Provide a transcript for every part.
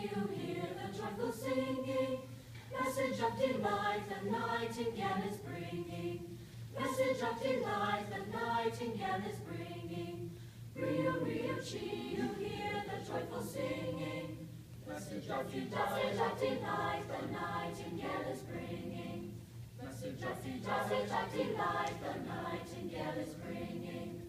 you hear the joyful singing. Message of delight the nightingale is bringing. Message of delight the nightingale is bringing. Rio, Rio, chi, you hear the joyful singing. Message of delight the nightingale is bringing. Message of delight the nightingale is bringing.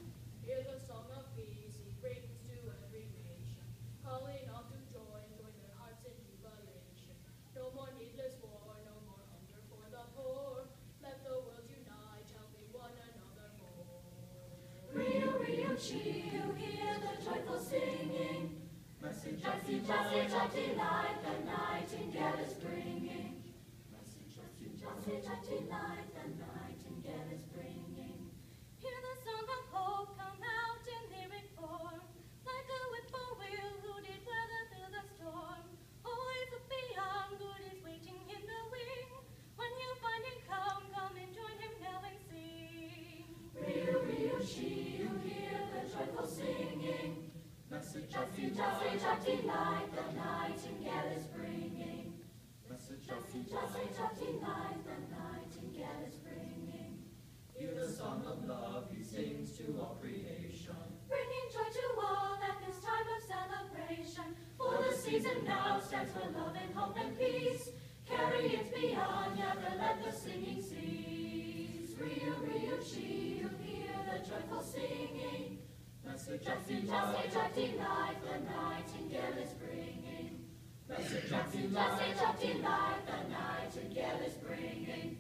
Hear the song of peace, he brings to every nation, calling all to join their hearts in jubilation. No more needless war, no more hunger for the poor. Let the world unite, helping one another more. Rio, Rio, chi, you hear the joyful singing. Message of delight the nightingale is bringing. Message of delight the nightingale is bringing. Hear the song of hope come out in lyric form, like a whippoorwill who did weather through the storm. Always look beyond, good is waiting in the wing. When you find him come and join him now and sing. Rio, Rio, chi, you hear the joyful singing. Message of delight the nightingale is bringing. Message of delight the nightingale is bringing. Hear the song of love he sings to all creation, Bringing joy to all at this time of celebration. For the season now stands for love and hope and peace. Carry it beyond, never let the singing cease. Rio, Rio, chi, you hear the joyful singing. Message of delight the nightingale is bringing. Message of delight the nightingale is bringing.